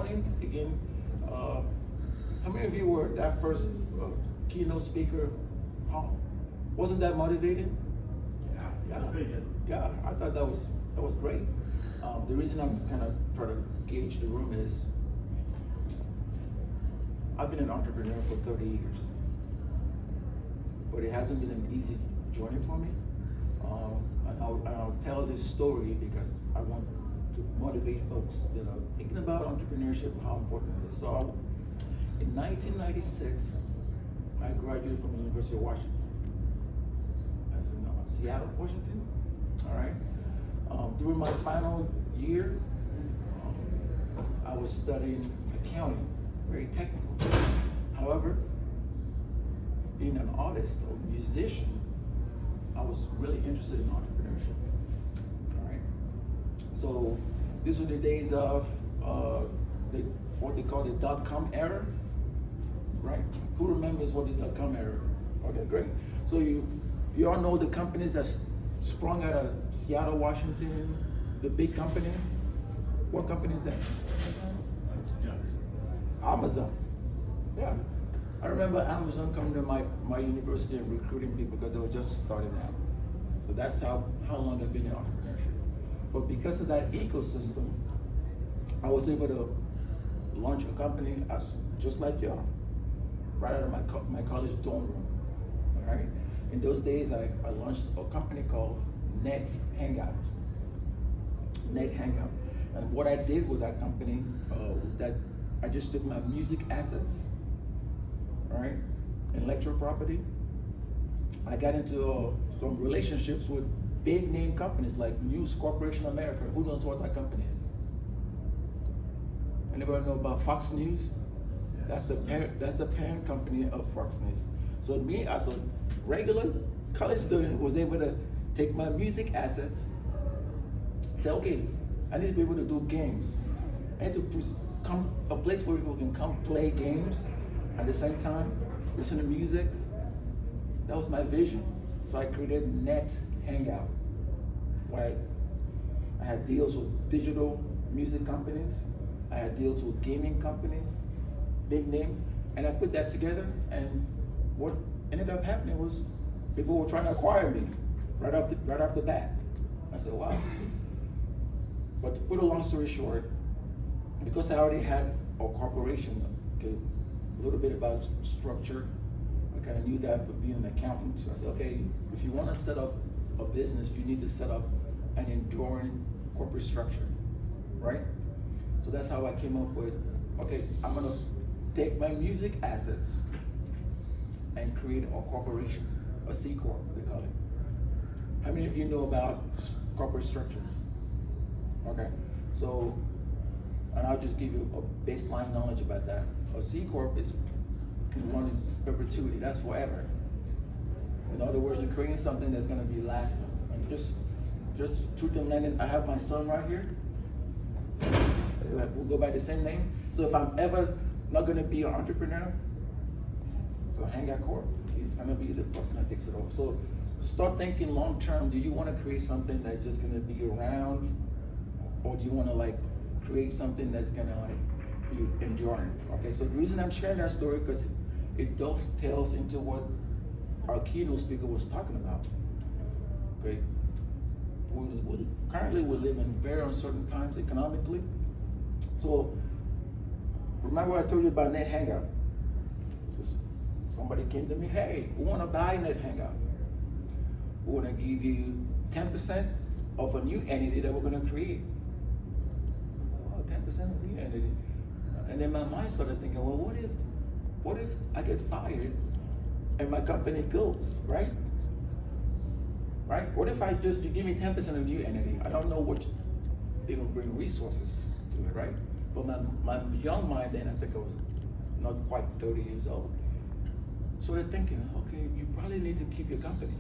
morning, again, how many of you were that first keynote speaker? Huh? Wasn't that motivating? Yeah, yeah. I thought that was great. The reason I'm kind of trying to gauge the room is I've been an entrepreneur for 30 years, but it hasn't been an easy journey for me. And I'll tell this story because I want to motivate folks that are thinking about entrepreneurship, how important it is. So in 1996, I graduated from the University of Washington. That's in Seattle, Washington. All right. During my final year, I was studying accounting, very technical. However, being an artist or musician, I was really interested in entrepreneurship. All right. So these were the days of what they call the dot-com era, right? Who remembers what the dot-com era? Okay, great. So you all know the companies that sprung out of Seattle, Washington, the big company. What company is that? Amazon. Yeah. I remember Amazon coming to my university and recruiting people because they were just starting out. So that's how long I've been in entrepreneurship. But because of that ecosystem, I was able to launch a company just like y'all, right out of my college dorm room. All right. In those days, I launched a company called Net Hangout. Net Hangout. And what I did with that company, that I just took my music assets, all right, intellectual property. I got into some relationships with big name companies like News Corporation America. Who knows what that company is? Anybody know about Fox News? That's the parent company of Fox News. So me, as a regular college student, was able to take my music assets, say, okay, I need to be able to do games. I need to come a place where people can come play games at the same time, listen to music. That was my vision. So I created Net Hangout, where I had deals with digital music companies, I had deals with gaming companies, big name, and I put that together, and what ended up happening was people were trying to acquire me right off the bat. I said, wow. But to put a long story short, because I already had a corporation, okay, a little bit about structure, I kind of knew that, but being an accountant, so I said, okay, if you want to set up a business, you need to set up an enduring corporate structure, right? So that's how I came up with, okay, I'm gonna take my music assets and create a corporation, a C Corp, they call it. How many of you know about corporate structures? Okay, so, and I'll just give you a baseline knowledge about that. A C Corp can run in perpetuity, that's forever. In other words, you're creating something that's gonna be lasting. And just truth in lending, I have my son right here. So, we'll go by the same name. So if I'm ever not gonna be an entrepreneur, so Hangout Corp, he's gonna be the person that takes it over. So start thinking long term. Do you wanna create something that's just gonna be around? Or do you wanna like create something that's gonna like be enduring? Okay, so the reason I'm sharing that story, because it dovetails into what our keynote speaker was talking about. Okay, currently we live in very uncertain times economically. So remember I told you about Net Hangout? Just somebody came to me, hey, we want to buy Net Hangout. We want to give you 10% of a new entity that we're going to create. Oh, 10% of a new entity. And then my mind started thinking, well, what if I get fired and my company goes, right? Right? What if you give me 10% of a new entity? I don't know what it'll bring resources to it, right? But my young mind then, I think I was not quite 30 years old, started thinking, okay, you probably need to keep your company.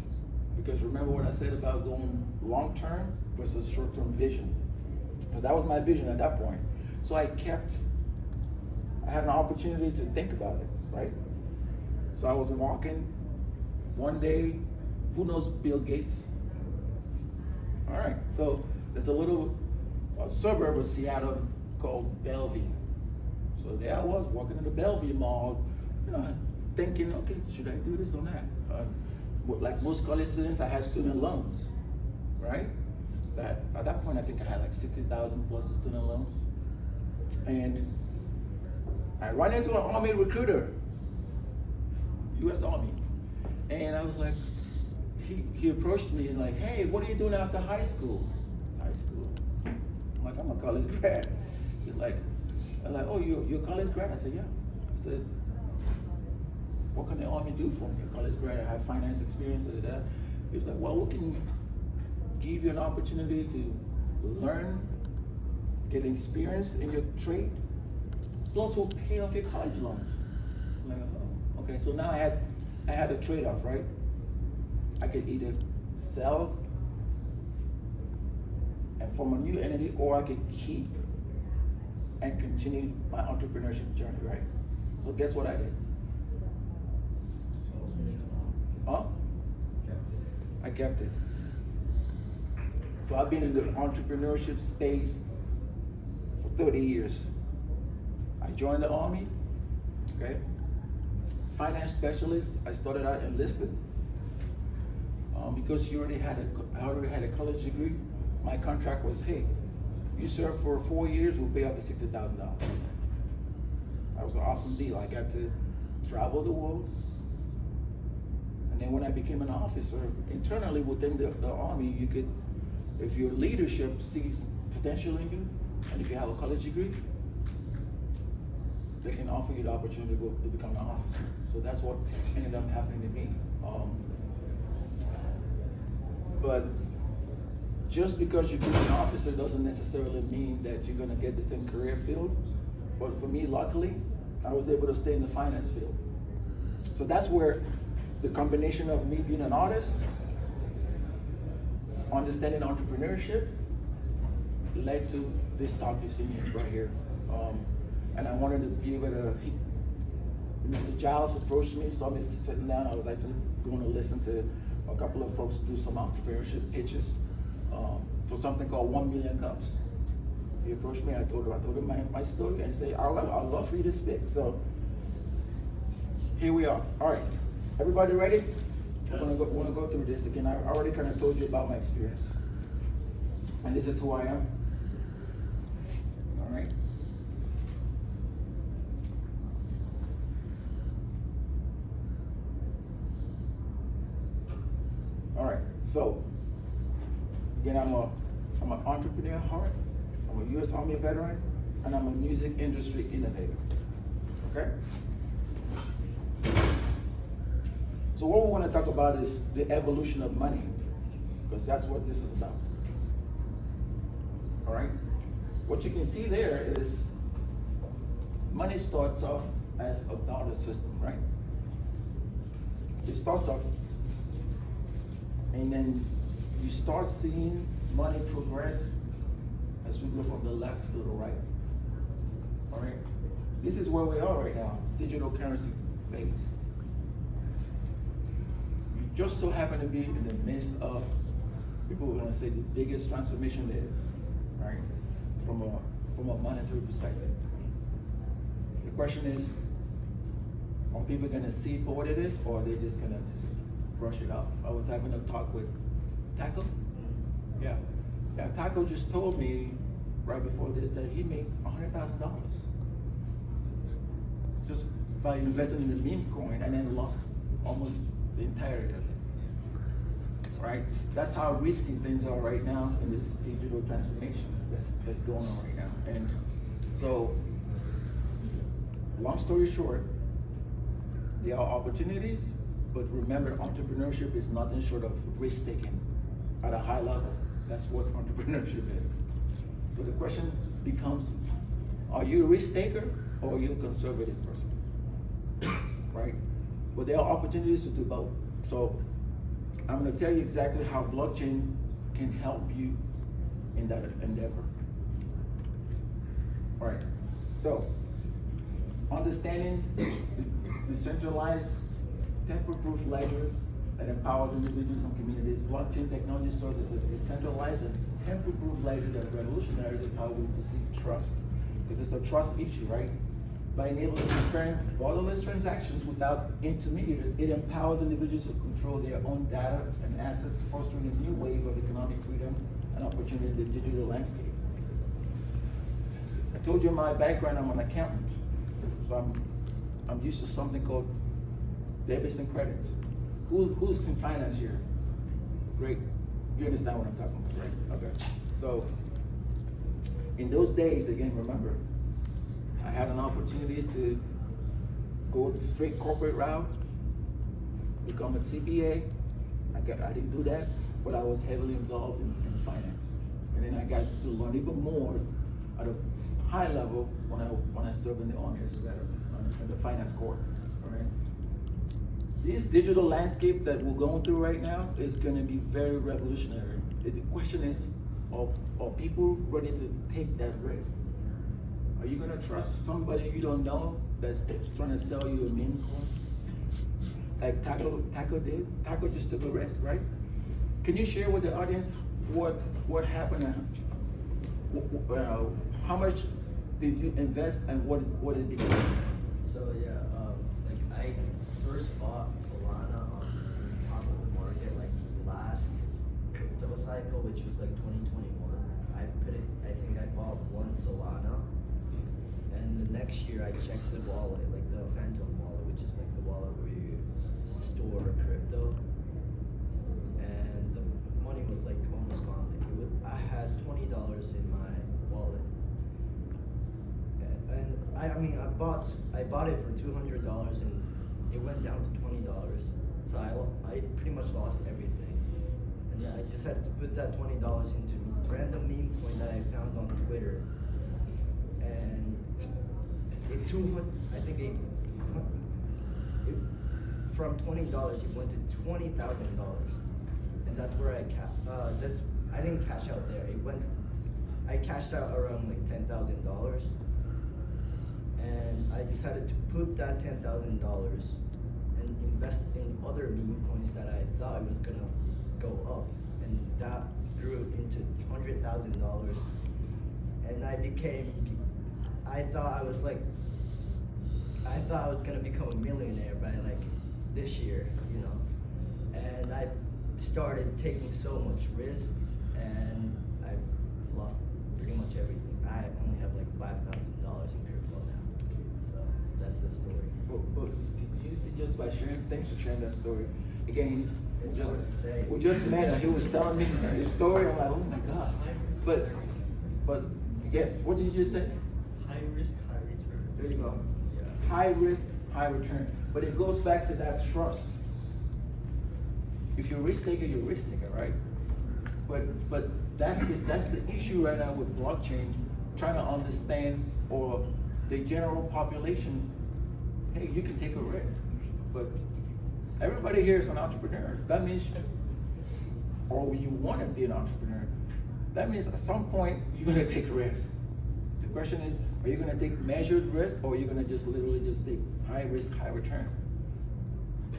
Because remember what I said about going long-term versus short-term vision? That was my vision at that point. So I had an opportunity to think about it, right? So I was walking one day, who knows Bill Gates? All right, so there's a little suburb of Seattle called Bellevue. So there I was walking in the Bellevue Mall, thinking, okay, should I do this or not? Like most college students, I had student loans, right? So at that point, I think I had like 60,000 plus student loans. And I ran into an Army recruiter, U.S. Army. And I was like, he approached me and like, hey, what are you doing after high school? High school? I'm like, I'm a college grad. He's like, oh, you're a college grad? I said, yeah. I said, what can the Army do for me? A college grad, I have finance experience, da. He was like, well, we can give you an opportunity to learn, get experience in your trade, plus we'll pay off your college loans. I'm like, oh, okay, so now I had a trade-off, right? I could either sell and form a new entity, or I could keep and continue my entrepreneurship journey, right? So guess what I did? Huh? I kept it. So I've been in the entrepreneurship space for 30 years. I joined the Army, okay? Finance specialist, I started out enlisted. Because I already had a college degree, my contract was, hey, you serve for 4 years, we'll pay up to $60,000. That was an awesome deal. I got to travel the world. And then when I became an officer, internally within the Army, you could, if your leadership sees potential in you, and if you have a college degree, they can offer you the opportunity to become an officer. So that's what ended up happening to me. But just because you become an officer doesn't necessarily mean that you're gonna get the same career field. But for me, luckily, I was able to stay in the finance field. So that's where the combination of me being an artist, understanding entrepreneurship, led to this talk you see right here. And I wanted to be able to, Mr. Giles approached me, saw me sitting down. I was actually going to listen to a couple of folks do some entrepreneurship pitches for something called 1 Million Cups. He approached me, I told him my story, and he said, I'd love for you to speak. So here we are. All right, everybody ready? I want to go through this again. I already kind of told you about my experience. And this is who I am. All right. All right, so again, I'm an entrepreneur at heart, I'm a U.S. Army veteran, and I'm a music industry innovator, okay? So what we want to talk about is the evolution of money, because that's what this is about, all right? What you can see there is money starts off as a dollar system, right? It starts off, and then you start seeing money progress as we go from the left to the right. All right? This is where we are right now, digital currency phase. You just so happen to be in the midst of, people are gonna say, the biggest transformation there is, right? From a monetary perspective. The question is, are people gonna see for what it is, or are they just gonna brush it off? I was having a talk with Taco. Yeah, Taco just told me right before this that he made $100,000 just by investing in the meme coin, and then lost almost the entirety of it. Right? That's how risky things are right now in this digital transformation that's going on right now. And so, long story short, there are opportunities, but remember, entrepreneurship is nothing short of risk-taking at a high level. That's what entrepreneurship is. So the question becomes, are you a risk-taker or are you a conservative person? Right? But there are opportunities to do both. So I'm going to tell you exactly how blockchain can help you in that endeavor. All right. So understanding the centralized tamper-proof ledger that empowers individuals and communities. Blockchain technology serves as a decentralized and tamper-proof ledger that revolutionizes how we perceive trust. Because it's a trust issue, right? by enabling transparent, borderless transactions without intermediaries, it empowers individuals to control their own data and assets, fostering a new wave of economic freedom and opportunity in the digital landscape. I told you my background, I'm an accountant. So I'm used to something called debits and credits. Who's in finance here? Great. You understand what I'm talking about, right? Okay. So in those days, again, remember, I had an opportunity to go the straight corporate route, become a CPA. I didn't do that, but I was heavily involved in finance. And then I got to learn even more at a high level when I served in the Army as a veteran in the finance corps. All right. This digital landscape that we're going through right now is going to be very revolutionary. The question is, are people ready to take that risk? Are you going to trust somebody you don't know that's trying to sell you a meme coin? Like Taco did? Taco just took a risk, right? Can you share with the audience what happened and how much did you invest and what did it become? So yeah, like I first bought Solana on top of the market like last crypto cycle, which was like 2021. I think I bought one Solana, and the next year I checked the wallet, like the Phantom wallet, which is like the wallet where you store crypto, and the money was like almost gone. I had $20 in my wallet. And I bought it for $200 and it went down to $20. So I pretty much lost everything. And yeah, I decided to put that $20 into a random meme coin that I found on Twitter. And from $20 it went to $20,000. And that's where I didn't cash out there. I cashed out around like $10,000. And I decided to put that $10,000 and invest in other meme coins that I thought it was gonna go up, and that grew into $100,000. And I thought I was gonna become a millionaire by like this year, you know. And I started taking so much risks, and I lost pretty much everything. I only have like $5,000 in crypto now. So that's the story. But do you see, just by sharing, thanks for sharing that story. Again, It's hard to say. we just met and he was telling me his story. I'm like, oh my God. But yes, what did you just say? High risk, high return. There you go. Yeah. High risk, high return. But it goes back to that trust. If you're a risk taker, you're a risk taker, right? But that's the issue right now with blockchain, trying to understand, or the general population, hey, you can take a risk. But everybody here is an entrepreneur. That means, or you want to be an entrepreneur, that means at some point you're gonna take risk. The question is, are you gonna take measured risk, or are you gonna just literally just take high risk, high return?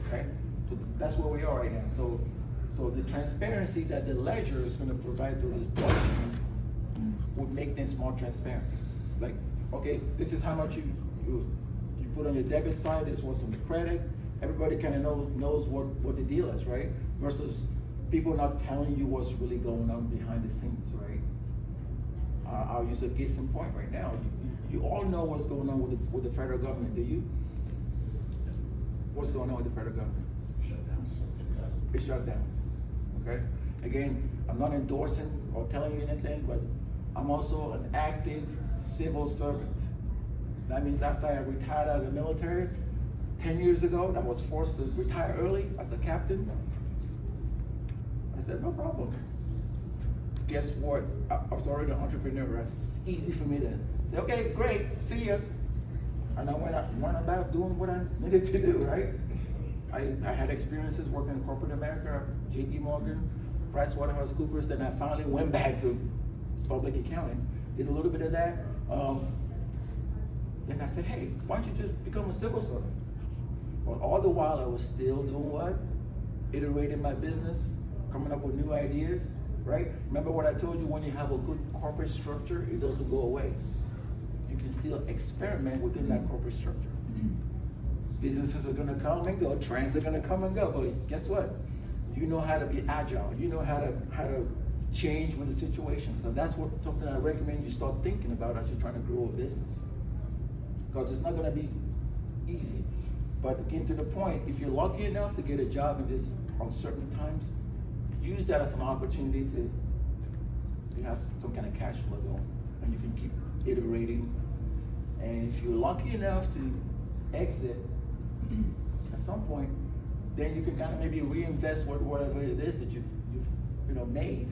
Okay? So that's where we are right now. So the transparency that the ledger is going to provide through this blockchain would make things more transparent. Like, okay, this is how much you put on your debit side, this was on the credit. Everybody kind of knows what the deal is, right? Versus people not telling you what's really going on behind the scenes, right? I'll use a case in point right now. You all know what's going on with the federal government, do you? What's going on with the federal government? It's shut down, okay? Again, I'm not endorsing or telling you anything, but I'm also an active civil servant. That means after I retired out of the military 10 years ago, I was forced to retire early as a captain. I said, no problem. Guess what? I was already an entrepreneur. It's easy for me to say, okay, great, see ya. And I went about doing what I needed to do, right? I had experiences working in corporate America, JP Morgan, PricewaterhouseCoopers, then I finally went back to public accounting, did a little bit of that. Then I said, hey, why don't you just become a civil servant? Well, all the while I was still doing what? Iterating my business, coming up with new ideas, right? Remember what I told you, when you have a good corporate structure, it doesn't go away. you can still experiment within that corporate structure. Businesses are gonna come and go, trends are gonna come and go, but guess what? You know how to be agile, you know how to change with the situation. So that's something I recommend you start thinking about as you're trying to grow a business. Because it's not gonna be easy. But again, to the point, if you're lucky enough to get a job in this uncertain times, use that as an opportunity to have some kind of cash flow going, and you can keep iterating. And if you're lucky enough to exit at some point, then you can kind of maybe reinvest whatever it is that you've made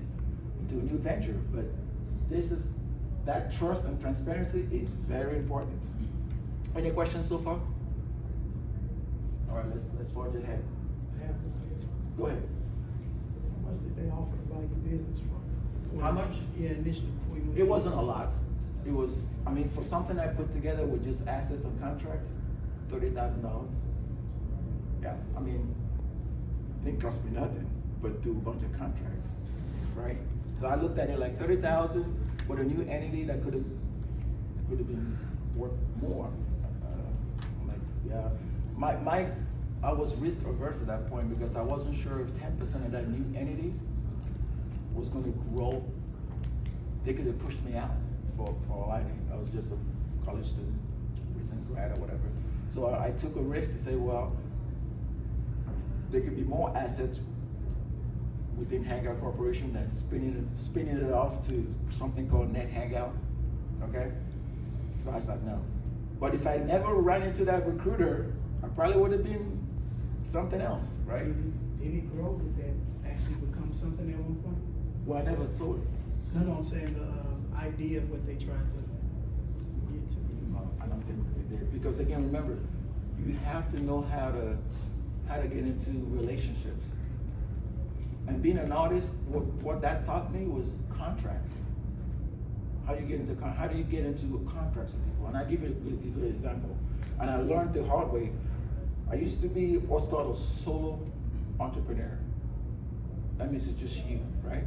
into a new venture. But that trust and transparency is very important. Any questions so far? All right, let's forge ahead. Go ahead. How much did they offer to buy your business from? How much? Yeah, initially before you went. It wasn't a lot. It was, for something I put together with just assets and contracts, $30,000. Yeah, didn't cost me nothing, but do a bunch of contracts, right? So I looked at it like 30,000 with a new entity that could have been worth more. I was risk averse at that point because I wasn't sure if 10% of that new entity was going to grow. They could have pushed me out for all I knew. I was just a college student, recent grad or whatever. So I took a risk to say, well, there could be more assets within Hangout Corporation than spinning it off to something called Net Hangout. Okay? So I was like, no. But if I never ran into that recruiter, I probably would have been something else, right? Did it grow? Did that actually become something at one point? Well, I never sold it. No, I'm saying the idea of what they tried to get to. I don't think they did. Because again, remember, you have to know how to get into relationships. And being an artist, what that taught me was contracts. How do you get into contracts with people? And I give you a good example. And I learned the hard way. I used to be what's called a solo entrepreneur. That means it's just you, right?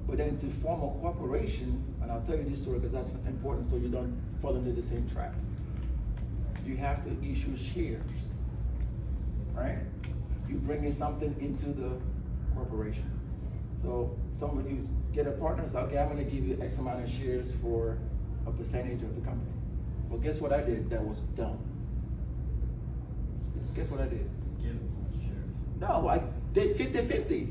But then to form a corporation, and I'll tell you this story because that's important so you don't fall into the same trap. You have to issue shares, right? You bring in something into the corporation. So somebody you get a partner, say, okay, I'm gonna give you X amount of shares for a percentage of the company. Well, guess what I did that was dumb? Guess what I did? Give shares. No, I did 50-50.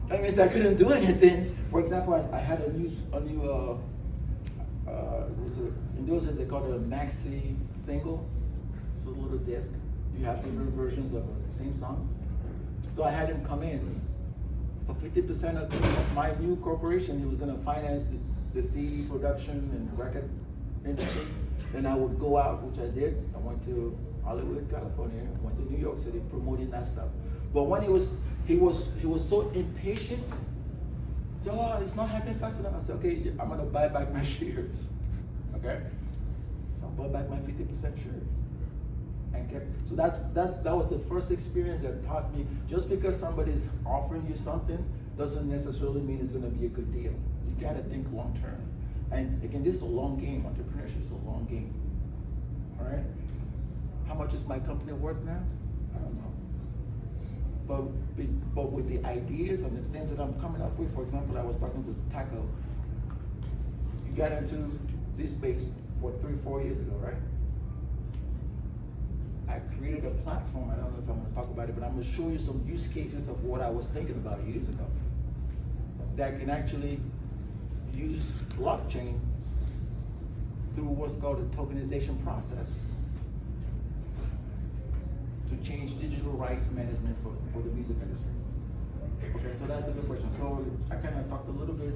That means I couldn't do anything. For example, I had a new in those days they called it a maxi single. So a little disc. You have different versions of the same song. So I had him come in. For 50% of my new corporation, he was gonna finance the CD production and the record industry. Then I would go out, which I did. I went to Hollywood, California, went to New York City promoting that stuff. But when he was so impatient. So it's not happening fast enough. I said, okay, I'm gonna buy back my shares. Okay? So I bought back my 50% shares. And so that was the first experience that taught me just because somebody's offering you something doesn't necessarily mean it's gonna be a good deal. You gotta think long term. And again, this is a long game. Entrepreneurship is a long game. All right? How much is my company worth now? I don't know. But with the ideas and the things that I'm coming up with, for example, I was talking to Taco. You got into this space, 3-4 years ago, right? I created a platform, I don't know if I'm gonna talk about it, but I'm gonna show you some use cases of what I was thinking about years ago that can actually use blockchain through what's called a tokenization process to change digital rights management for the music industry. Okay, so that's a good question. So I kind of talked a little bit,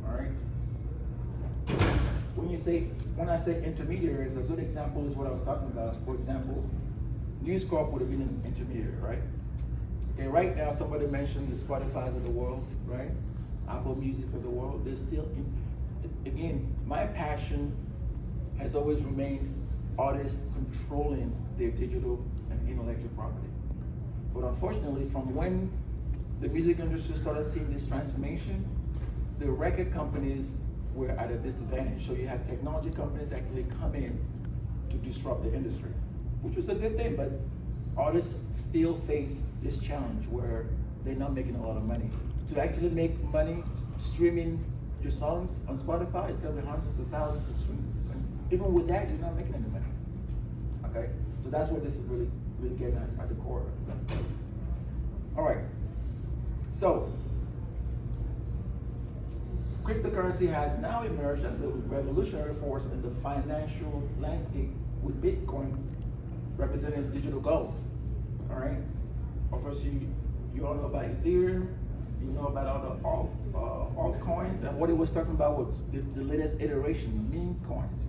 all right? When I say intermediaries, a good example is what I was talking about. For example, News Corp would have been an intermediary, right? Okay, right now somebody mentioned the Spotify's of the world, right? Apple Music of the world. They're still, again, my passion has always remained artists controlling their digital and intellectual property. But unfortunately, from when the music industry started seeing this transformation, the record companies we're at a disadvantage. So you have technology companies actually come in to disrupt the industry, which was a good thing, but artists still face this challenge where they're not making a lot of money. To actually make money streaming your songs on Spotify, it's gonna be hundreds of thousands of streams. And even with that, you're not making any money. Okay? So that's what this is really getting at the core. All right. So, cryptocurrency has now emerged as a revolutionary force in the financial landscape, with Bitcoin representing digital gold. All right. Of course, you all know about Ethereum. You know about all the altcoins, and what it was talking about was the latest iteration, meme coins.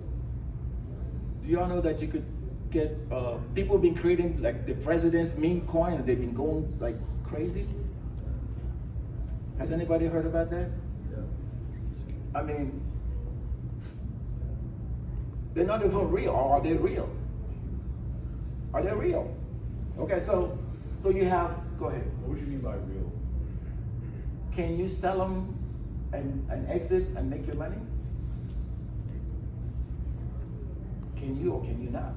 Do you all know that you could get people have been creating like the president's meme coin, and they've been going like crazy? Has anybody heard about that? I mean, they're not even real, or are they real? Are they real? Okay, so you have, go ahead. What would you mean by real? Can you sell them and exit and make your money? Can you or can you not?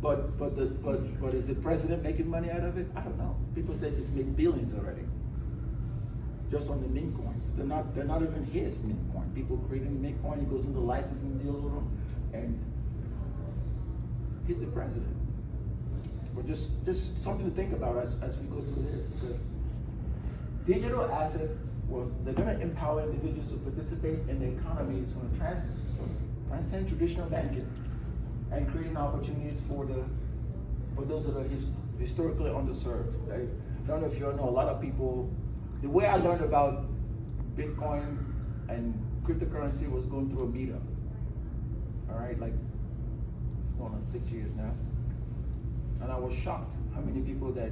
But is the president making money out of it? I don't know. People say it's made billions already. Just on the meme coins. They're not even his meme coin. People creating the meme coin, he goes into licensing deals with them, and he's the president. But just something to think about as we go through this, because digital assets they're going to empower individuals to participate in the economy. It's going to transcend traditional banking and creating opportunities for those that are historically underserved. I don't know if you all know, a lot of people. The way I learned about Bitcoin and cryptocurrency was going through a meetup. All right, like it's going on 6 years now, and I was shocked how many people that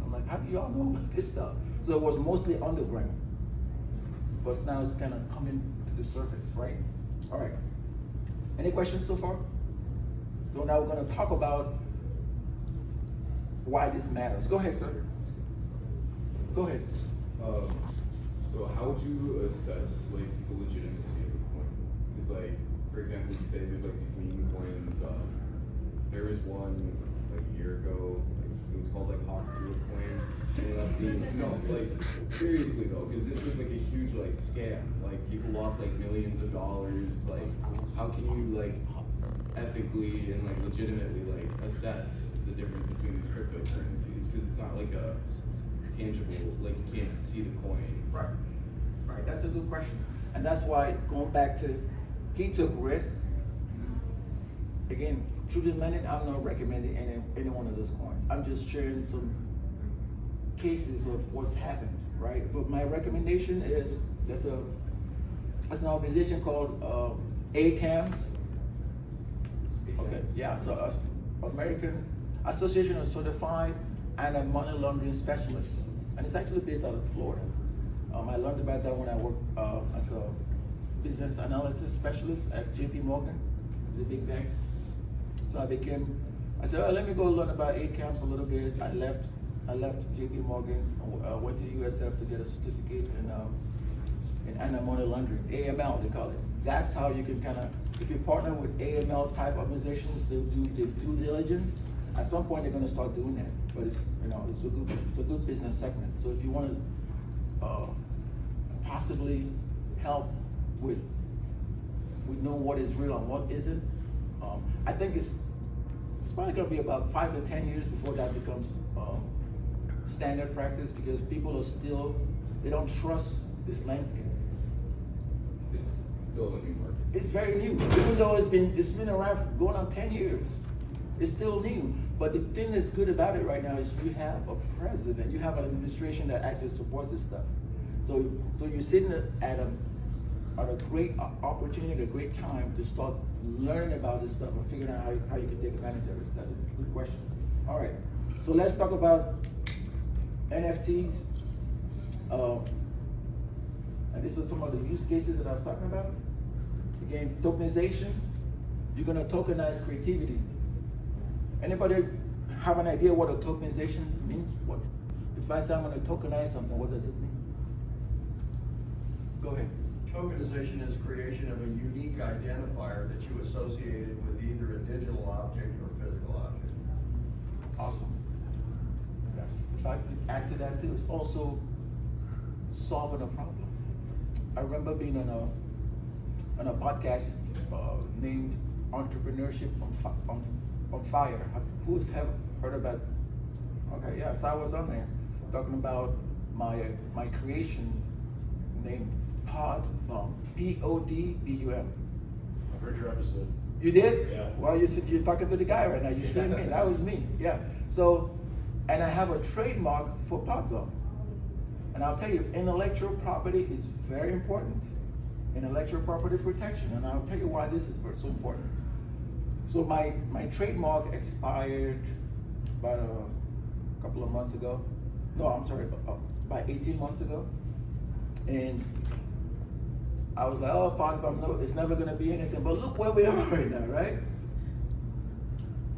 I'm like, how do y'all know about this stuff? So it was mostly underground, but now it's kind of coming to the surface, right? All right. Any questions so far? So now we're going to talk about why this matters. Go ahead, sir. Go ahead. So how would you assess like the legitimacy of a coin? Because like, for example, you say there's like these meme coins. There was one like a year ago. It was called like Hawk Tuah coin. And it ended up being, no, like seriously though, because this was like a huge like scam. Like people lost like millions of dollars. Like how can you like ethically and like legitimately like assess the difference between these cryptocurrencies? Because it's not like a tangible, like you can't see the coin. Right. Right. That's a good question, and that's why going back to he took risk. Again, truly lending, I'm not recommending any one of those coins. I'm just sharing some cases of what's happened, right? But my recommendation is there's an organization called ACAMS. Okay, yeah, so American Association of Certified Anti-Money Laundering Specialists, and it's actually based out of Florida. I learned about that when I worked as a business analysis specialist at JP Morgan, the big bank. So I said, let me go learn about ACAMS a little bit. I left JP Morgan, went to USF to get a certificate in anti-money laundering, AML they call it. That's how you can kind of, if you partner with AML type organizations, they'll do the due diligence. At some point they're going to start doing that, but it's a good business segment. So if you want to possibly help with knowing what is real and what isn't, I think it's probably going to be about 5 to 10 years before that becomes standard practice, because people are still, they don't trust this landscape. It's still a new market. It's very new, even though it's been around for going on 10 years. It's still new. But the thing that's good about it right now is you have a president, you have an administration that actually supports this stuff. So you're sitting at a great opportunity, a great time to start learning about this stuff and figuring out how you can take advantage of it. That's a good question. All right, so let's talk about NFTs. And this is some of the use cases that I was talking about. Again, tokenization. You're gonna tokenize creativity. Anybody have an idea what a tokenization means? What if I say I'm gonna tokenize something, what does it mean? Go ahead. tokenization is creation of a unique identifier that you associated with either a digital object or physical object. Awesome. Yes. If I could add to that too, it's also solving a problem. I remember being on a podcast named Entrepreneurship on Fire. Who's have heard about? Okay, yeah. So I was on there talking about my creation named Podbum. Podbum. I heard your episode. You did? Yeah. Well, you're talking to the guy right now. You see me? That was me. Yeah. So, and I have a trademark for Podbum. And I'll tell you, intellectual property is very important. Intellectual property protection. And I'll tell you why this is so important. So my trademark expired about a couple of months ago. No, I'm sorry, about 18 months ago. And I was like, oh, Podbum, no, it's never gonna be anything. But look where we are right now, right?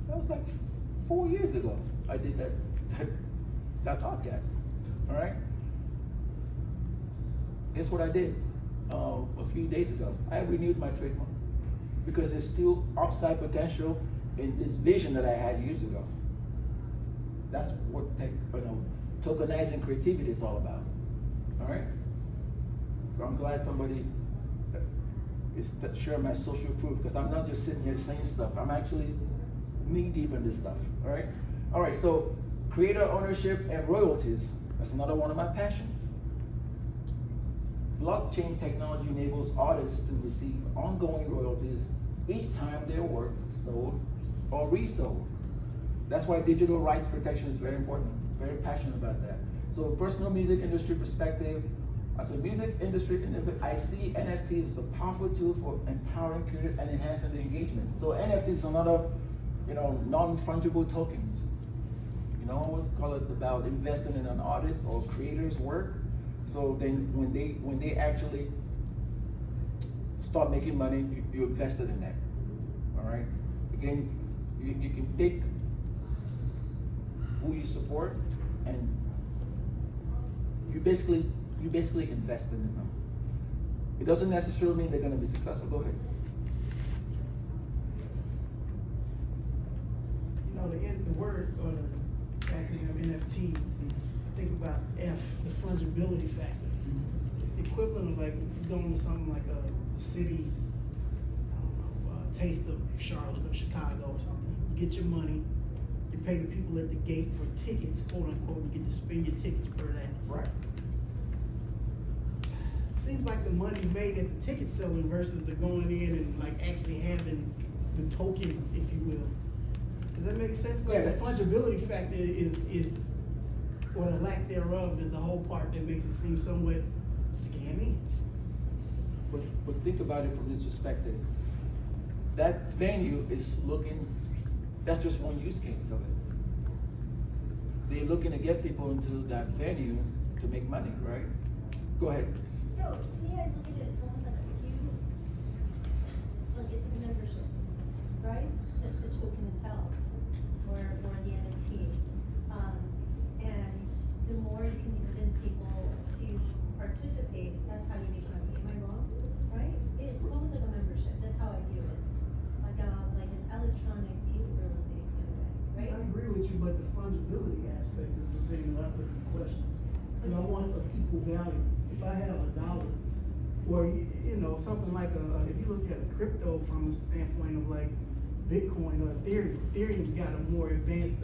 That was like 4 years ago. I did that podcast. All right. Guess what I did a few days ago? I renewed my trademark because there's still upside potential in this vision that I had years ago. That's what tokenizing creativity is all about. All right. So I'm glad somebody is sharing my social proof because I'm not just sitting here saying stuff. I'm actually knee deep in this stuff. All right. All right. So creator ownership and royalties. That's another one of my passions. Blockchain technology enables artists to receive ongoing royalties each time their work is sold or resold. That's why digital rights protection is very important. Very passionate about that. So personal music industry perspective, as a music industry, I see NFTs as a powerful tool for empowering creators and enhancing the engagement. So NFTs is another, non-fungible tokens. Always call it about investing in an artist or creator's work. So then when they actually start making money, you invested in that. All right. Again, you can pick who you support, and you basically invest in them. It doesn't necessarily mean they're going to be successful. Go ahead. The word or the acronym NFT, I think about F, the fungibility factor. It's the equivalent of like if you're going to something like a city, I don't know, taste of Charlotte or Chicago or something. You get your money, you pay the people at the gate for tickets, quote unquote, you get to spend your tickets per day. Right. Seems like the money made at the ticket selling versus the going in and like actually having the token, if you will. Does that make sense? Like Yeah, the fungibility factor is, or the lack thereof is the whole part that makes it seem somewhat scammy. But think about it from this perspective. That venue is that's just one use case of it. They're looking to get people into that venue to make money, right? Go ahead. No, to me, I look at it as almost like it's a membership, right? The token itself, or the NFT. And the more you can convince people to participate, that's how you make money. Am I wrong? Right? It's almost like a membership. That's how I view it. Like an electronic piece of real estate kind of way, right? I agree with you, but the fungibility aspect is the thing that I put in question. And I want a equal value. If I have $1, or something like if you look at crypto from a standpoint of like Bitcoin or Ethereum, Ethereum's got a more advanced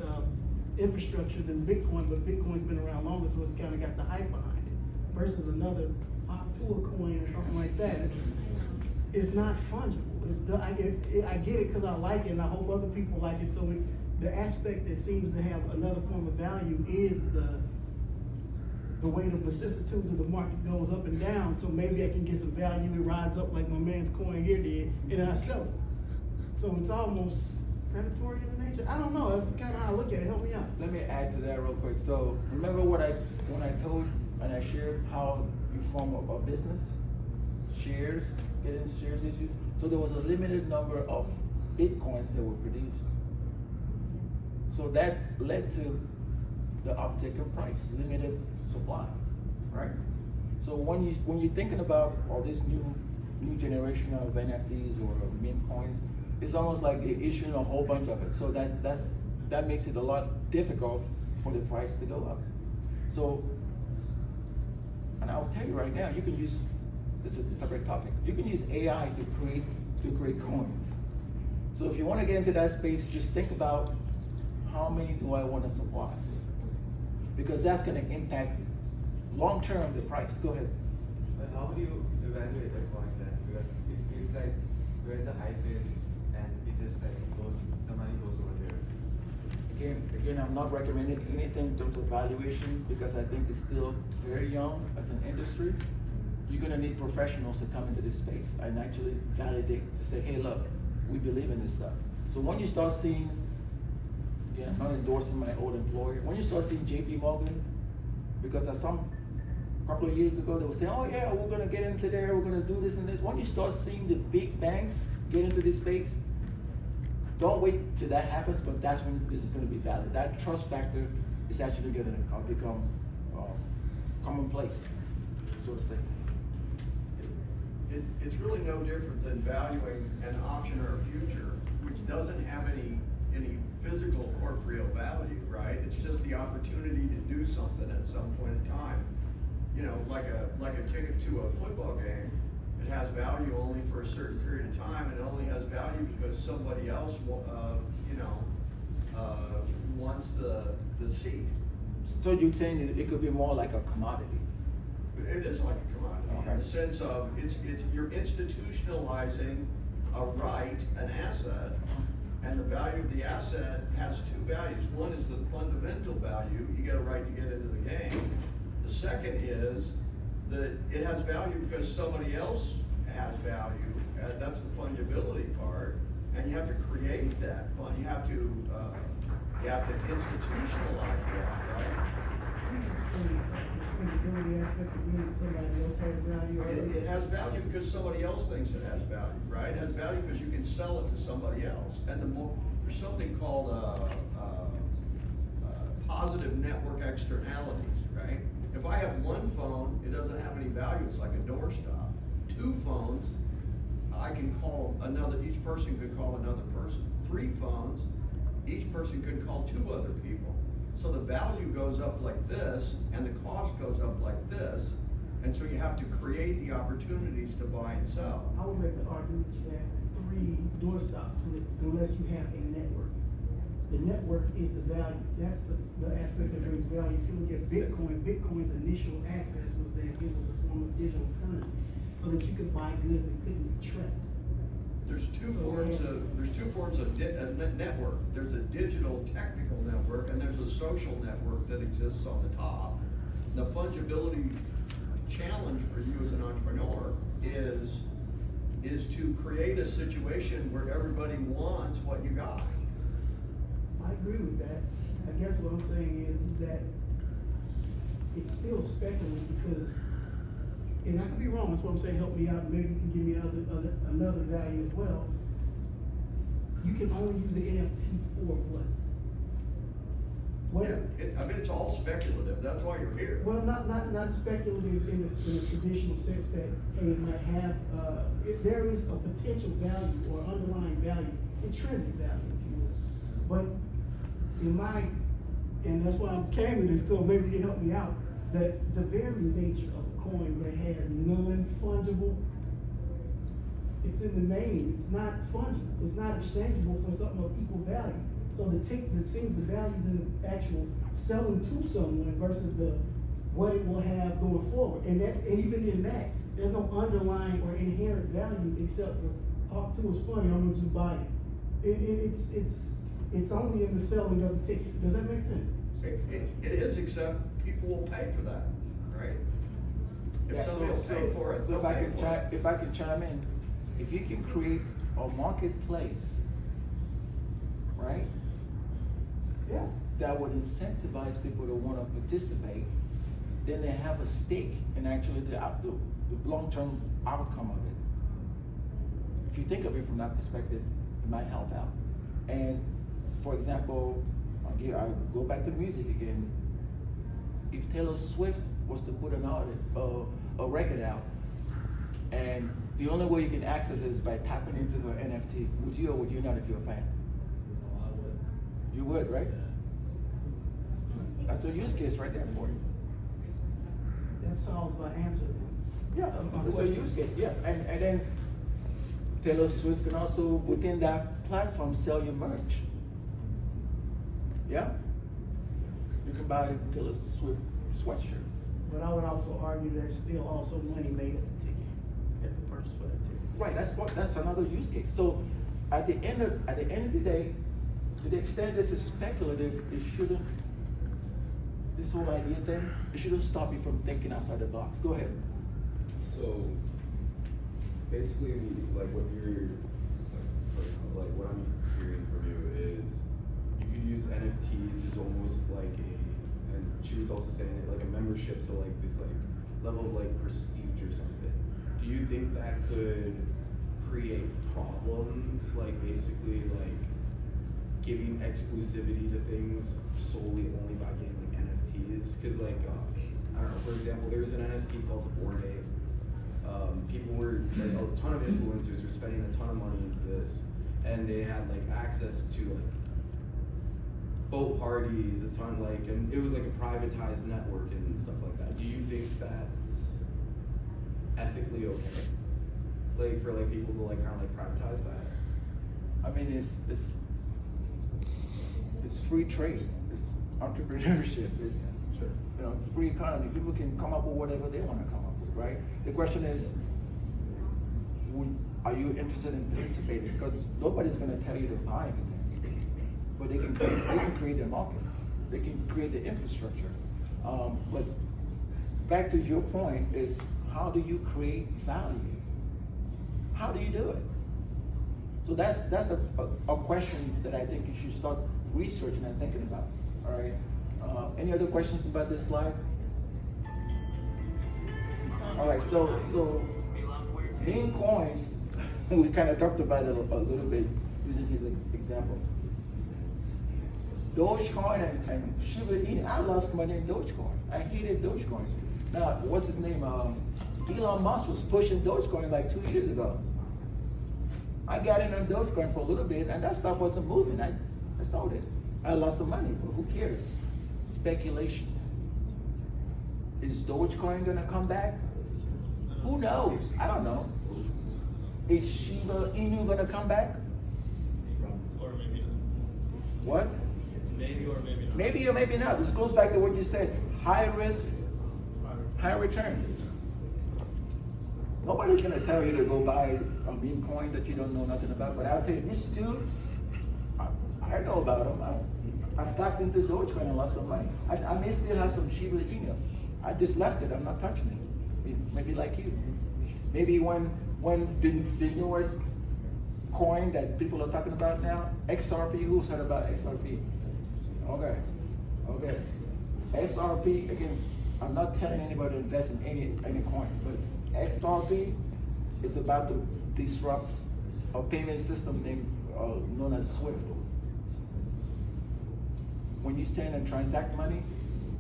infrastructure than Bitcoin, but Bitcoin's been around longer, so it's kind of got the hype behind it. Versus another Optua coin or something like that, it's not fungible. I get it because I like it, and I hope other people like it. So the aspect that seems to have another form of value is the way the vicissitudes of the market goes up and down. So maybe I can get some value. It rides up like my man's coin here did, and then I sell it. So it's almost predatory in nature. I don't know. That's kind of how I look at it. Help me out. Let me add to that real quick. So remember when I told and I shared how you form a business, shares, getting shares issued. So there was a limited number of Bitcoins that were produced. So that led to the uptick in price, limited supply, right? So when you're thinking about all this new generation of NFTs or meme coins, it's almost like they're issuing a whole bunch of it. So that makes it a lot difficult for the price to go up. So, and I'll tell you right now, you can use, this is a separate topic, you can use AI to create coins. So if you want to get into that space, just think about how many do I want to supply? Because that's going to impact long-term the price. Go ahead. But how do you evaluate a coin then? Because it feels like where the hype is and it just like goes, the money goes over there. Again, I'm not recommending anything in terms of valuation because I think it's still very young as an industry. You're gonna need professionals to come into this space and actually validate to say, hey, look, we believe in this stuff. So when you start seeing, again, I'm not endorsing my old employer, when you start seeing JP Morgan, because at some couple of years ago they were saying, oh yeah, we're gonna get into there, we're gonna do this and this. When you start seeing the big banks get into this space, don't wait till that happens, but that's when this is going to be valid. That trust factor is actually going to become commonplace, so to say. It's really no different than valuing an option or a future, which doesn't have any physical corporeal value, right? It's just the opportunity to do something at some point in time. You know, like a ticket to a football game. It has value only for a certain period of time, and it only has value because somebody else, wants the seat. So you're saying that it could be more like a commodity? It is like a commodity, Okay. in the sense of you're institutionalizing a right, an asset, and the value of the asset has two values. One is the fundamental value, you get a right to get into the game. The second is that it has value because somebody else has value. That's the fungibility part, and you have to create that fund. You have to institutionalize that, right? The fungibility aspect of being somebody else has value. It has value because somebody else thinks it has value, right? It has value because you can sell it to somebody else. And there's something called positive network externalities, right? If I have one phone, it doesn't have any value, it's like a doorstop. Two phones, I can call another, each person could call another person. Three phones, each person could call two other people. So the value goes up like this, and the cost goes up like this, and so you have to create the opportunities to buy and sell. I would make the argument that 3 doorstops unless you have a network. The network is the value. That's the aspect that brings value. If you look at Bitcoin's initial access was that it was a form of digital currency, so that you could buy goods that couldn't be tracked. There's two forms of network. There's a digital technical network, and there's a social network that exists on the top. The fungibility challenge for you as an entrepreneur is to create a situation where everybody wants what you got. I agree with that. I guess what I'm saying is that it's still speculative because, and I could be wrong, that's what I'm saying, help me out, maybe you can give me another value as well. You can only use the NFT for what? It's all speculative, that's why you're here. Well, not speculative in the traditional sense that it might have, there is a potential value or underlying value, intrinsic value, if you will. But and that's why I came to this, so maybe you can help me out, that the very nature of a coin that has non-fungible, it's in the name, it's not fungible, it's not exchangeable for something of equal value. So the values in the actual selling to someone versus what it will have going forward. And even in that, there's no underlying or inherent value except for, oh, too much funny, I'm gonna just buy it. It's only in the selling of the ticket. Does that make sense? It is, except people will pay for that, right? If Yeah, somebody will pay for it, so they'll if I pay can for it. if I can chime in, if you can create a marketplace, right? Yeah. That would incentivize people to want to participate, then they have a stake in actually the long-term outcome of it. If you think of it from that perspective, it might help out. And for example, I go back to music again. If Taylor Swift was to put an a record out, and the only way you can access it is by tapping into her NFT. Would you or would you not if you're a fan? No, I would. You would, right? Something- That's a use case right there for you. That solves my answer then. Yeah, it's a use case, yes. And then Taylor Swift can also, within that platform, sell your merch. Yeah? You can buy a Taylor Swift sweatshirt. But I would also argue there's still also money made at the ticket, at the purchase for that ticket. Right, that's another use case. So at the end of the day, to the extent this is speculative, it shouldn't, this whole idea thing, it shouldn't stop you from thinking outside the box. Go ahead. So basically, like what you're like what I'm hearing from you is you could use NFTs as almost like and she was also saying it like a membership, so like this like level of like prestige or something. Do you think that could create problems, like basically like giving exclusivity to things solely only by getting like NFTs? Because like I don't know, for example, there was an NFT called the Bored Ape. People were like a ton of influencers were spending a ton of money into this, and they had like access to like boat parties, a ton like, and it was like a privatized network and stuff like that. Do you think that's ethically okay? Like for like people to like kind of like privatize that? I mean, it's free trade, it's entrepreneurship, it's Sure. you know, free economy. People can come up with whatever they want to come up with, right? The question is, are you interested in participating? Because nobody's going to tell you to buy anything, but they can create the market, they can create the infrastructure. But back to your point is, how do you create value? How do you do it? So that's a question that I think you should start researching and thinking about. All right. Any other questions about this slide? All right. So meme coins, we kind of talked about it a little bit using his example. Dogecoin and Shiba Inu. I lost money in Dogecoin. I hated Dogecoin. Now, what's his name? Elon Musk was pushing Dogecoin like 2 years ago. I got in on Dogecoin for a little bit, and that stuff wasn't moving. I sold it. I lost some money, but who cares? Speculation. Is Dogecoin gonna come back? Who knows? I don't know. Is Shiba Inu gonna come back? Or maybe not. What? Maybe or maybe not. Maybe or maybe not. This goes back to what you said. High risk, high return. Nobody's gonna tell you to go buy a meme coin that you don't know nothing about. But I'll tell you, this dude, I know about him. I've tapped into Dogecoin and lost some money. I may still have some Shiba Inu. I just left it. I'm not touching it. Maybe like you. Maybe when the newest coin that people are talking about now, XRP. Who's heard about XRP? Okay. XRP, again, I'm not telling anybody to invest in any coin, but XRP is about to disrupt a payment system known as SWIFT. When you send and transact money,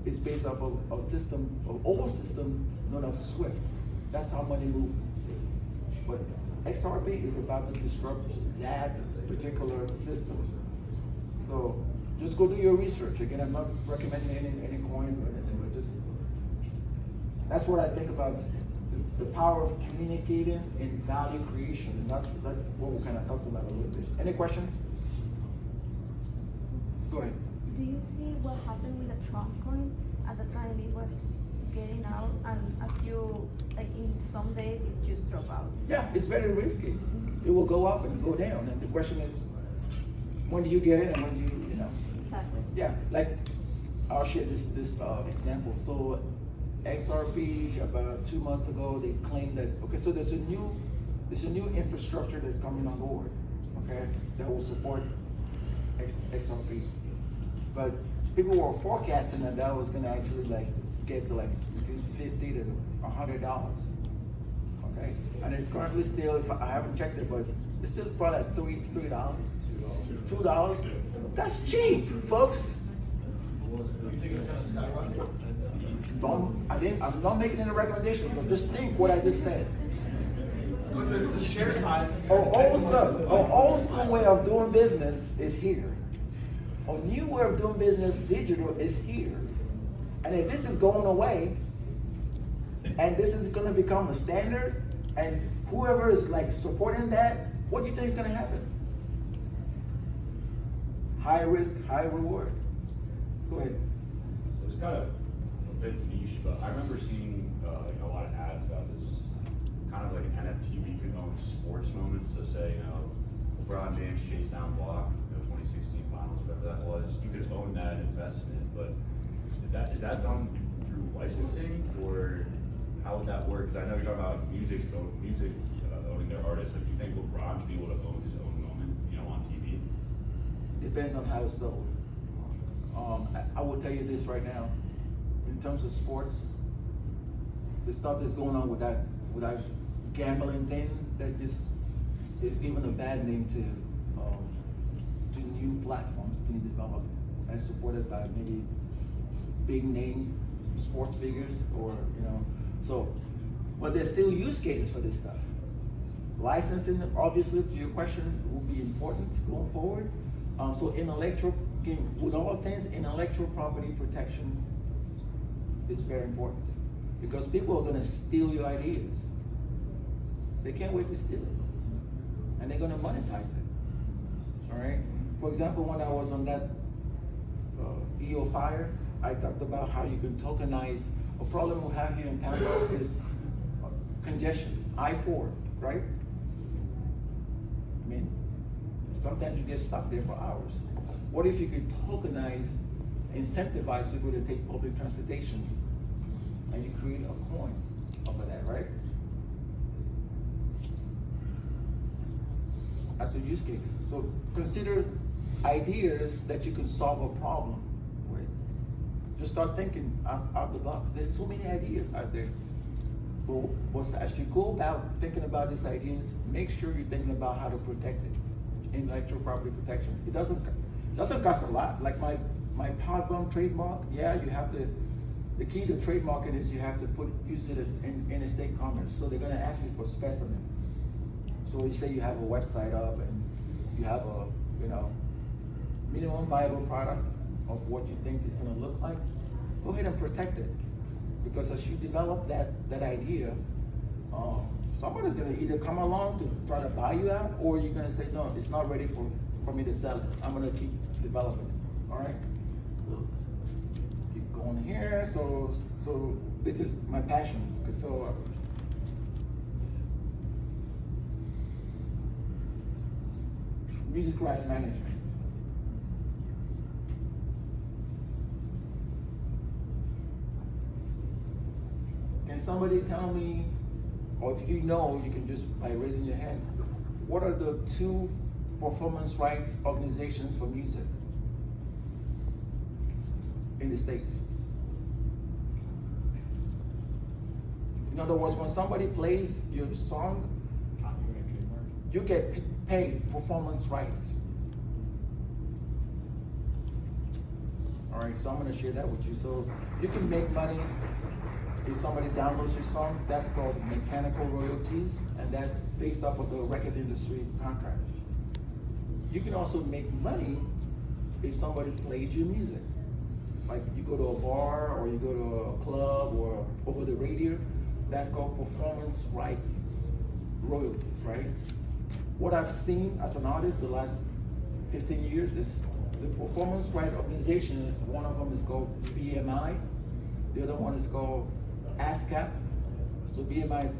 it's based off of a system, an old system known as SWIFT. That's how money moves. But XRP is about to disrupt that particular system. So just go do your research. Again, I'm not recommending any coins or anything, but just, that's what I think about the power of communicating and value creation. And that's what we kind of talked about a little bit. Any questions? Go ahead. Do you see what happened with the Trump coin? At the time it was getting out, and a few, like in some days, it just dropped out. Yeah, it's very risky. It will go up and go down. And the question is, when do you get in and when do you know? Exactly. Yeah, like I'll share this example. So XRP about 2 months ago, they claimed that, okay, so there's a new infrastructure that's coming on board, okay, that will support XRP. But people were forecasting that was gonna actually like get to like between $50 to $100. Okay? And it's currently still, if I haven't checked it, but it's still probably like $3. $2. That's cheap, folks. You think it's gonna skyrocket? I'm not making any recommendations, but just think what I just said. But the share size. Our old school way of doing business is here. Our new way of doing business, digital, is here. And if this is going away, and this is going to become a standard, and whoever is like supporting that, what do you think is going to happen? High risk, high reward. Go ahead. So it's kind of a bit niche, but I remember seeing a lot of ads about this kind of like an NFT where you can own sports moments. So say, LeBron James chased down block, 2016 finals, whatever that was. You could own that, invest in it, but is that done through licensing, or how would that work? Because I know you're talking about music owning their artists. Like, do you think LeBron should be able to own his own moment, on TV? Depends on how it's sold. I will tell you this right now. In terms of sports, the stuff that's going on with that gambling thing, that just is given a bad name to new platforms being developed and supported by maybe big name sports figures, or so. But there's still use cases for this stuff. Licensing, obviously, to your question, will be important going forward. So with all things, intellectual property protection is very important, because people are going to steal your ideas. They can't wait to steal it, and they're going to monetize it. All right. For example, when I was on that EO Fire, I talked about how you can tokenize. A problem we have here in Tampa is congestion. I-4, right? I mean, sometimes you get stuck there for hours. What if you could tokenize, incentivize people to take public transportation, and you create a coin off of that, right? That's a use case. So consider ideas that you can solve a problem with. Just start thinking out the box. There's so many ideas out there. But as you go about thinking about these ideas, make sure you're thinking about how to protect it. Intellectual property protection. It doesn't cost a lot. Like my power bump trademark, yeah, you have to. The key to trademarking is you have to use it in interstate commerce. So they're going to ask you for specimens. So you say you have a website up and you have a minimum viable product of what you think it's going to look like. Go ahead and protect it, because as you develop that idea, somebody's going to either come along to try to buy you out, or you're going to say, no, it's not ready for me to sell it. I'm going to keep developing it. All right. So keep going here. So this is my passion. Music rights management. Can somebody tell me, or if you know, you can just by raising your hand, what are the 2 performance rights organizations for music in the States? In other words, when somebody plays your song, you get paid performance rights. All right, so I'm going to share that with you. So you can make money if somebody downloads your song. That's called mechanical royalties, and that's based off of the record industry contract. You can also make money if somebody plays your music. Like you go to a bar, or you go to a club, or over the radio. That's called performance rights royalties, right? What I've seen as an artist the last 15 years is the performance right organizations. One of them is called BMI. The other one is called ASCAP. So BMI is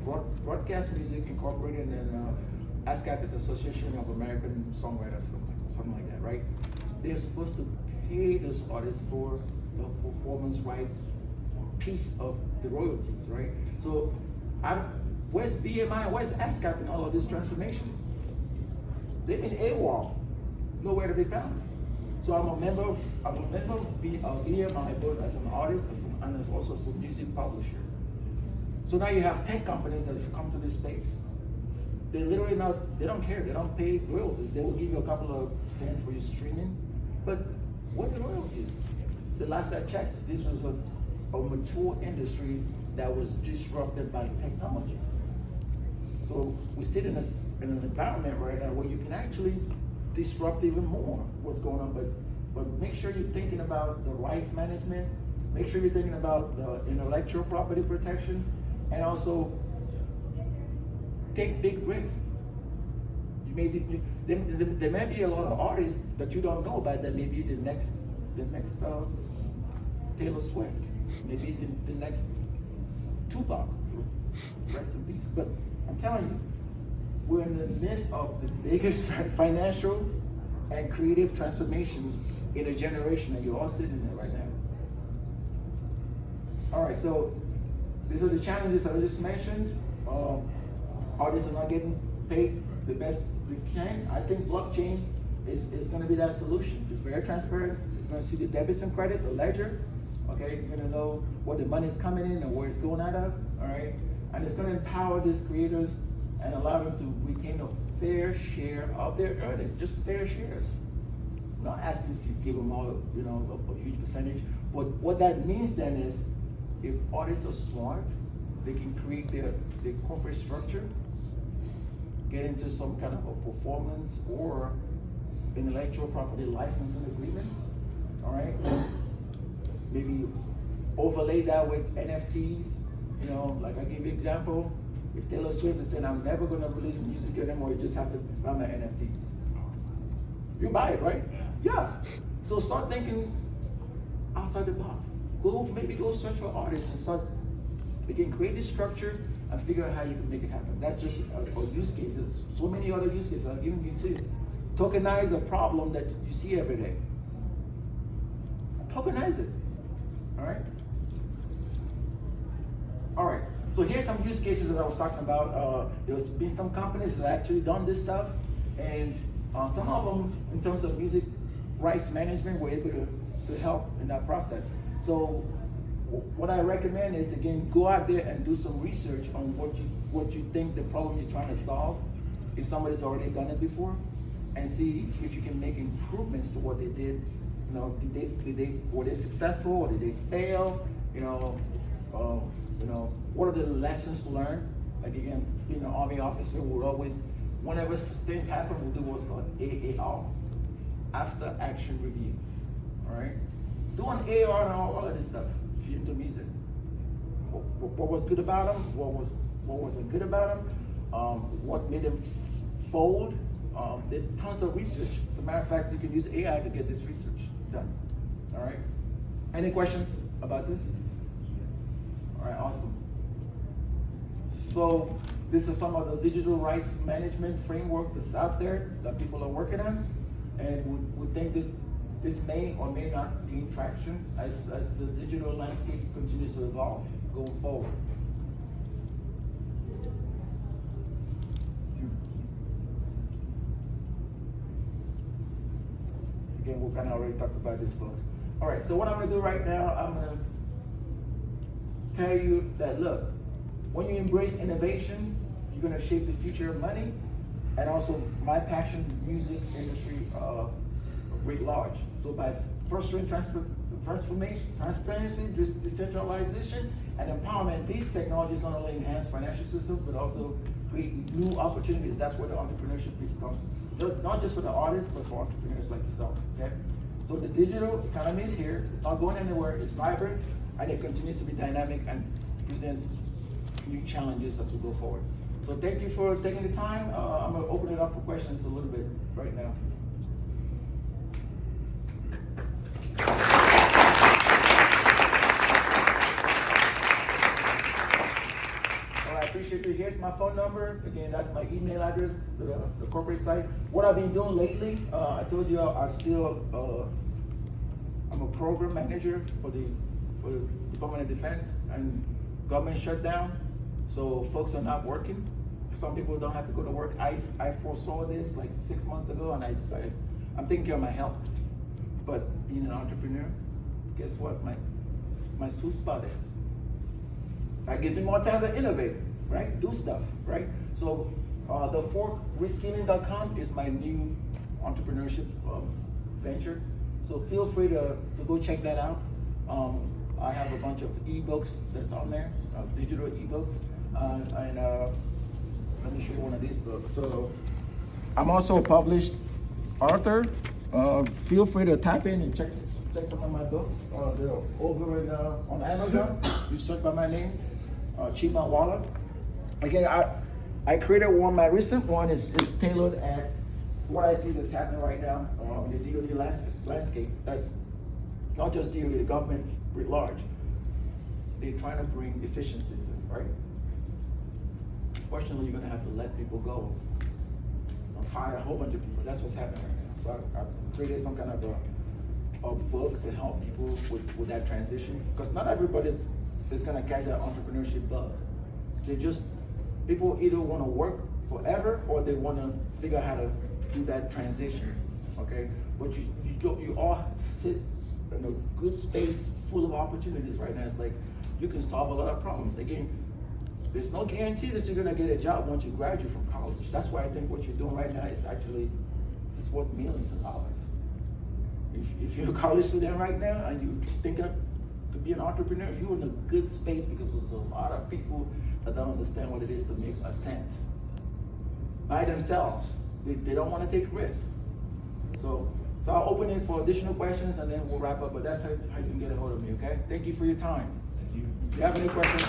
Broadcast Music Incorporated, and ASCAP is Association of American Songwriters, something like that, right? They're supposed to pay those artists for the performance rights piece of the royalties, right? So where's BMI, where's ASCAP in all of this transformation? They've been AWOL, nowhere to be found. So I'm a member of BMI, both as an artist and as also as a music publisher. So now you have tech companies that have come to this space. They literally they don't care, they don't pay royalties. They will give you a couple of cents for your streaming, but what are the royalties? The last I checked, this was a mature industry that was disrupted by technology. So we sit in an environment right now where you can actually disrupt even more what's going on, but make sure you're thinking about the rights management, make sure you're thinking about the intellectual property protection, and also take big risks. There may be a lot of artists that you don't know about that may be the next Taylor Swift, maybe the next Tupac, rest in peace. But I'm telling you, we're in the midst of the biggest financial and creative transformation in a generation, and you're all sitting there right now. All right, so these are the challenges I just mentioned. Artists are not getting paid the best we can. I think blockchain is going to be that solution. It's very transparent. You're going to see the debits and credit, the ledger. Okay, you're going to know where the money is coming in and where it's going out of. All right, and it's going to empower these creators and allow them to retain a fair share of their earnings, just a fair share. I'm not asking you to give them all, a huge percentage. But what that means then is, if artists are smart, they can create their corporate structure, get into some kind of a performance or intellectual property licensing agreements, all right? Maybe overlay that with NFTs, like I gave you an example. If Taylor Swift is saying, I'm never gonna release music anymore, you just have to buy my NFTs. You buy it, right? Yeah. So start thinking outside the box. Maybe go search for artists and start, begin create this structure and figure out how you can make it happen. That's just for use cases. So many other use cases I've given you too. Tokenize a problem that you see every day. Tokenize it, all right? All right, so here's some use cases that I was talking about. There's been some companies that actually done this stuff, and some of them, in terms of music rights management, were able to help in that process. So what I recommend is, again, go out there and do some research on what you think the problem you're trying to solve, if somebody's already done it before, and see if you can make improvements to what they did. Were they successful or did they fail? What are the lessons learned? Like, again, being an Army officer, we'll always, whenever things happen, we'll do what's called AAR, after action review. All right, do an AAR and all of this stuff if you're into music. What was good about them? What wasn't good about them? What made them fold? There's tons of research. As a matter of fact, you can use AI to get this research done. All right. Any questions about this? All right, awesome. So this is some of the digital rights management framework that's out there that people are working on, and we think this may or may not gain traction as the digital landscape continues to evolve going forward. Again, we kind of already talked about this, folks. All right, so what I'm gonna do right now, I'm gonna tell you that, look, when you embrace innovation, you're gonna shape the future of money, and also my passion, music industry, writ large. So by fostering transformation, transparency, decentralization, and empowerment, these technologies not only enhance financial systems, but also create new opportunities. That's where the entrepreneurship piece comes. Not just for the artists, but for entrepreneurs like yourself, okay? So the digital economy is here. It's not going anywhere. It's vibrant, and it continues to be dynamic and presents new challenges as we go forward. So thank you for taking the time. I'm gonna open it up for questions a little bit right now. All right, I appreciate you. Here's my phone number. Again, that's my email address to the corporate site. What I've been doing lately, I told you I'm a program manager for the Department of Defense, and government shutdown, so folks are not working. Some people don't have to go to work. I foresaw this like 6 months ago, and I'm taking care of my health. But being an entrepreneur, guess what? My sweet spot is. That gives me more time to innovate, right? Do stuff, right? So the forkreskilling.com is my new entrepreneurship venture. So feel free to go check that out. I have a bunch of ebooks that's on there, digital ebooks, and let me show you one of these books. So I'm also a published author. Feel free to tap in and check some of my books. They're over on Amazon. You search by my name, Chima Walla. Again, I created one. My recent one is tailored at what I see that's happening right now in the DoD landscape. That's not just DoD, the government writ large. They're trying to bring efficiencies in, right? Fortunately, you're going to have to let people go and fire a whole bunch of people. That's what's happening right now. So I created some kind of a book to help people with that transition. Because not everybody is going to catch that entrepreneurship bug. People either want to work forever or they want to figure out how to do that transition, okay? But you all sit in a good space full of opportunities right now. It's like you can solve a lot of problems. Again, there's no guarantee that you're gonna get a job once you graduate from college. That's why I think what you're doing right now is actually it's worth millions of dollars. If you're a college student right now and you're thinking to be an entrepreneur, you're in a good space because there's a lot of people that don't understand what it is to make a cent by themselves. They don't want to take risks. So I'll open it for additional questions and then we'll wrap up. But that's how you can get a hold of me, okay? Thank you for your time. Thank you. If you have any questions,